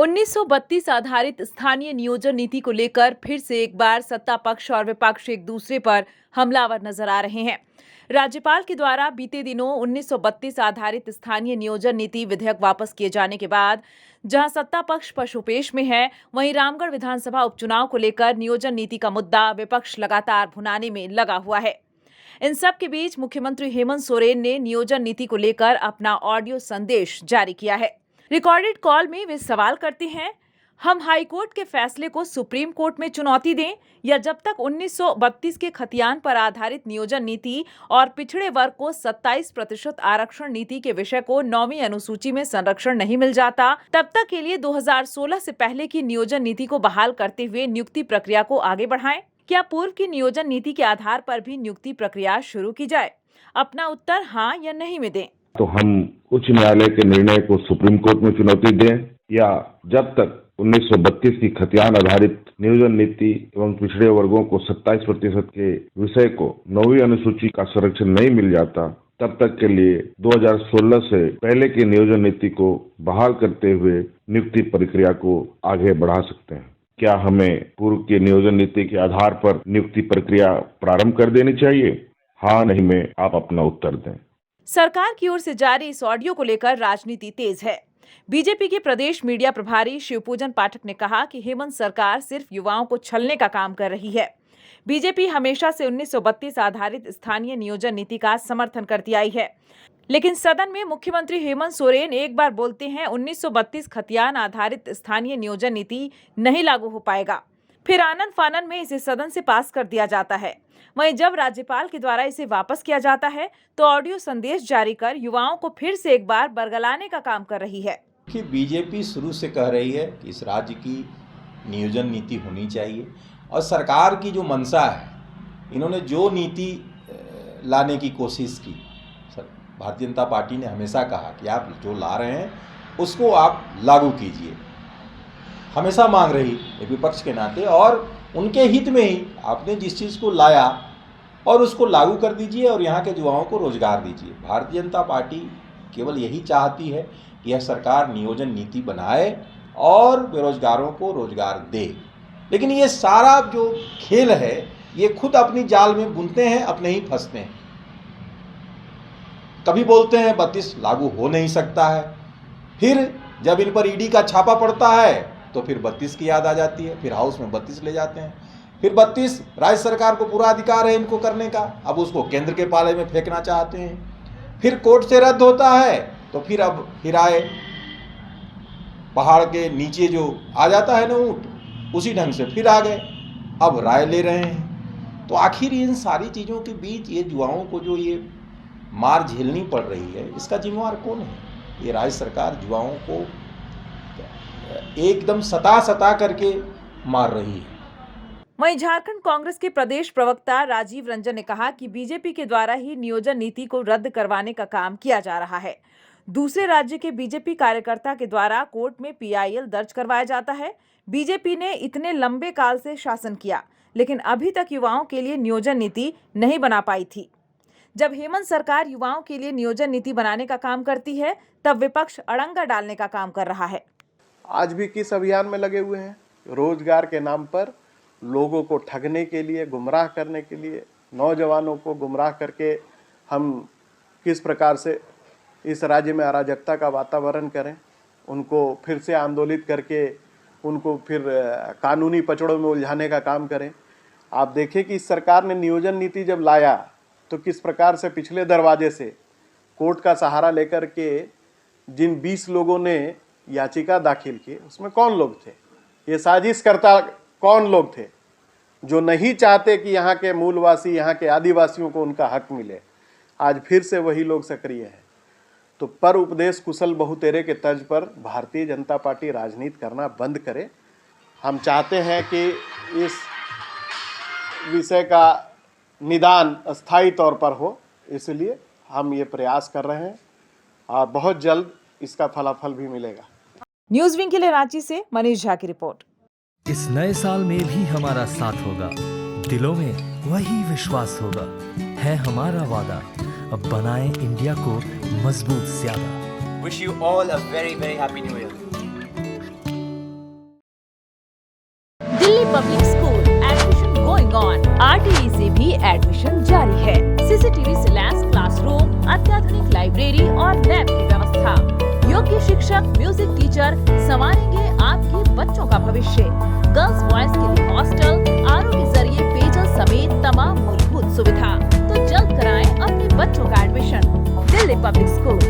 1932 आधारित स्थानीय नियोजन नीति को लेकर फिर से एक बार सत्ता पक्ष और विपक्ष एक दूसरे पर हमलावर नजर आ रहे हैं। राज्यपाल के द्वारा बीते दिनों 1932 आधारित स्थानीय नियोजन नीति विधेयक वापस किए जाने के बाद जहां सत्ता पक्ष पशुपेश में है, वहीं रामगढ़ विधानसभा उपचुनाव को लेकर नियोजन नीति का मुद्दा विपक्ष लगातार भुनाने में लगा हुआ है। इन सब के बीच मुख्यमंत्री हेमंत सोरेन ने नियोजन नीति को लेकर अपना ऑडियो संदेश जारी किया है। रिकॉर्डेड कॉल में वे सवाल करते हैं, हम हाईकोर्ट के फैसले को सुप्रीम कोर्ट में चुनौती दें या जब तक 1932 के खतियान पर आधारित नियोजन नीति और पिछड़े वर्ग को 27% आरक्षण नीति के विषय को 9वीं अनुसूची में संरक्षण नहीं मिल जाता, तब तक के लिए 2016 से पहले की नियोजन नीति को बहाल करते हुए नियुक्ति प्रक्रिया को आगे बढ़ाएं? क्या पूर्व की नियोजन नीति के आधार पर भी नियुक्ति प्रक्रिया शुरू की जाए? अपना उत्तर हाँ या नहीं में दें। तो हम उच्च न्यायालय के निर्णय को सुप्रीम कोर्ट में चुनौती दें या जब तक 1932 की खतियान आधारित नियोजन नीति एवं पिछड़े वर्गों को 27% के विषय को 9वीं अनुसूची का संरक्षण नहीं मिल जाता, तब तक के लिए 2016 से पहले की नियोजन नीति को बहाल करते हुए नियुक्ति प्रक्रिया को आगे बढ़ा सकते हैं। क्या हमें पूर्व की नियोजन नीति के आधार पर नियुक्ति प्रक्रिया प्रारंभ कर देनी चाहिए? हाँ नहीं में आप अपना उत्तर दें। सरकार की ओर से जारी इस ऑडियो को लेकर राजनीति तेज है। बीजेपी के प्रदेश मीडिया प्रभारी शिवपूजन पाठक ने कहा कि हेमंत सरकार सिर्फ युवाओं को छलने का काम कर रही है। बीजेपी हमेशा से 1932 आधारित स्थानीय नियोजन नीति का समर्थन करती आई है, लेकिन सदन में मुख्यमंत्री हेमंत सोरेन एक बार बोलते हैं 1932 खतियान आधारित स्थानीय नियोजन नीति नहीं लागू हो पाएगा, फिर आनन फानन में इसे सदन से पास कर दिया जाता है। वहीं जब राज्यपाल के द्वारा इसे वापस किया जाता है तो ऑडियो संदेश जारी कर युवाओं को फिर से एक बार बरगलाने का काम कर रही है। कि बीजेपी शुरू से कह रही है कि इस राज्य की नियोजन नीति होनी चाहिए और सरकार की जो मंशा है, इन्होंने जो नीति लाने की कोशिश की, भारतीय जनता पार्टी ने हमेशा कहा कि आप जो ला रहे हैं उसको आप लागू कीजिए, हमेशा मांग रही एक विपक्ष के नाते, और उनके हित में ही आपने जिस चीज़ को लाया और उसको लागू कर दीजिए और यहाँ के युवाओं को रोजगार दीजिए। भारतीय जनता पार्टी केवल यही चाहती है कि यह सरकार नियोजन नीति बनाए और बेरोजगारों को रोजगार दे, लेकिन ये सारा जो खेल है ये खुद अपनी जाल में बुनते हैं, अपने ही फंसते हैं। कभी बोलते हैं 32 लागू हो नहीं सकता है, फिर जब इन पर ईडी का छापा पड़ता है तो फिर 32 की याद आ जाती है, फिर हाउस में 32 ले जाते हैं, फिर 32 राज्य सरकार को पूरा अधिकार है इनको करने का, अब उसको केंद्र के पाले में फेंकना चाहते हैं, फिर कोर्ट से रद्द होता है तो फिर अब फिर आए पहाड़ के नीचे जो आ जाता है ना ऊँट, उसी ढंग से फिर आ गए, अब राय ले रहे हैं। तो आखिर इन सारी चीज़ों के बीच ये युवाओं को जो ये मार झेलनी पड़ रही है, इसका जिम्मेवार कौन है? ये राज्य सरकार युवाओं को एकदम सता करके मार रही है। वहीं झारखंड कांग्रेस के प्रदेश प्रवक्ता राजीव रंजन ने कहा कि बीजेपी के द्वारा ही नियोजन नीति को रद्द करवाने का काम किया जा रहा है। दूसरे राज्य के बीजेपी कार्यकर्ता के द्वारा कोर्ट में PIL दर्ज करवाया जाता है। बीजेपी ने इतने लंबे काल से शासन किया, लेकिन अभी तक युवाओं के लिए नियोजन नीति नहीं बना पाई थी। जब हेमंत सरकार युवाओं के लिए नियोजन नीति बनाने का काम करती है, तब विपक्ष अड़ंगा डालने का काम कर रहा है। आज भी किस अभियान में लगे हुए हैं? रोजगार के नाम पर लोगों को ठगने के लिए, गुमराह करने के लिए, नौजवानों को गुमराह करके हम किस प्रकार से इस राज्य में अराजकता का वातावरण करें, उनको फिर से आंदोलित करके उनको फिर कानूनी पचड़ों में उलझाने का काम करें। आप देखें कि इस सरकार ने नियोजन नीति जब लाया तो किस प्रकार से पिछले दरवाजे से कोर्ट का सहारा लेकर के जिन 20 लोगों ने याचिका दाखिल की, उसमें कौन लोग थे? ये साजिशकर्ता कौन लोग थे जो नहीं चाहते कि यहाँ के मूलवासी, यहाँ के आदिवासियों को उनका हक मिले? आज फिर से वही लोग सक्रिय हैं। तो पर उपदेश कुशल बहुतेरे के तर्ज पर भारतीय जनता पार्टी राजनीति करना बंद करे। हम चाहते हैं कि इस विषय का निदान अस्थायी तौर पर हो, इसलिए हम ये प्रयास कर रहे हैं और बहुत जल्द इसका फलाफल भी मिलेगा। न्यूज़ विंग के लिए रांची से मनीष झा की रिपोर्ट। इस नए साल में भी हमारा साथ होगा, दिलों में वही विश्वास होगा, है हमारा वादा, अब बनाए इंडिया को मजबूत ज्यादा। Wish you all a very happy new year. Public school admission going on. RTE से भी एडमिशन जारी है। CCTV से लैस क्लासरूम, अत्याधुनिक लाइब्रेरी और लैब की व्यवस्था। योग्य शिक्षक, म्यूजिक टीचर संवारेंगे आपके बच्चों का भविष्य। गर्ल्स बॉयज के लिए हॉस्टल, RO के जरिए पेयजल समेत तमाम मूलभूत सुविधा। तो जल्द कराएं अपने बच्चों का एडमिशन। Delhi public school.